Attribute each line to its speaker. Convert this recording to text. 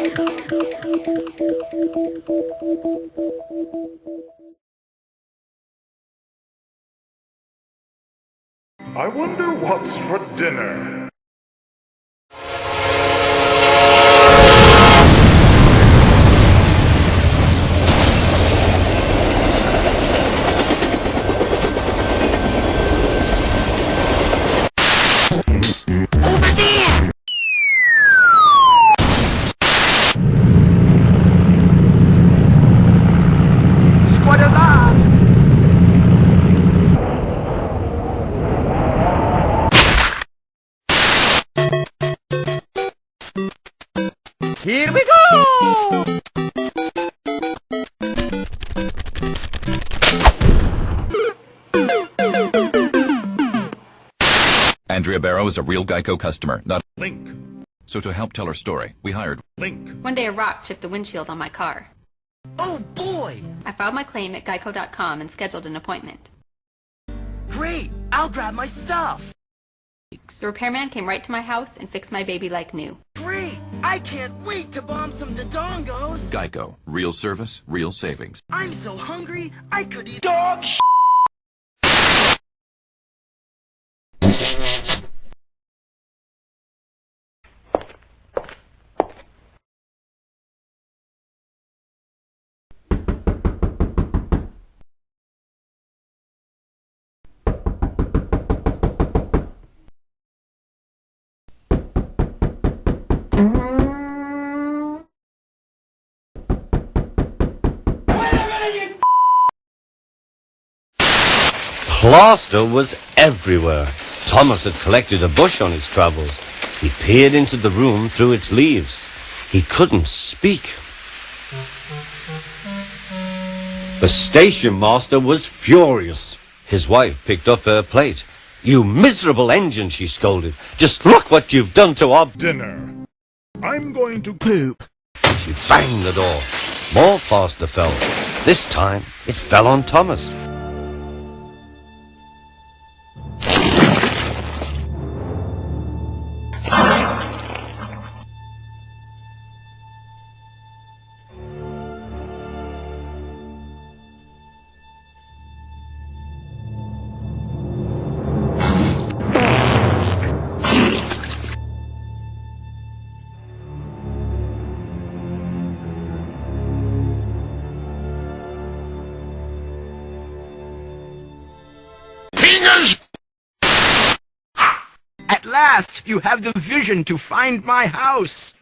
Speaker 1: I wonder what's for dinner.
Speaker 2: Here we go!
Speaker 3: Andrea Barrow is a real Geico customer, not
Speaker 1: Link.
Speaker 3: so to help tell her story, we hired
Speaker 1: Link.
Speaker 4: One day a rock chipped the windshield on my car.
Speaker 2: Oh boy!
Speaker 4: I filed my claim at geico.com and scheduled an appointment.
Speaker 2: Great! I'll grab my stuff!
Speaker 4: The repairman came right to my house and fixed my baby like new.
Speaker 2: Great! I can't wait to bomb some dodongos!
Speaker 3: Geico. Real service, real savings.
Speaker 2: I'm so hungry, I could eat dog
Speaker 5: Plaster was everywhere. Thomas had collected a bush on his travels. He peered into the room through its leaves. He couldn't speak. The station master was furious. His wife picked up her plate. "You miserable engine," she scolded. "Just look what you've done to our
Speaker 1: Dinner. I'm going to poop.
Speaker 5: She banged the door. More plaster fell. This time, it fell on Thomas.
Speaker 2: At last, you have the vision to find my house!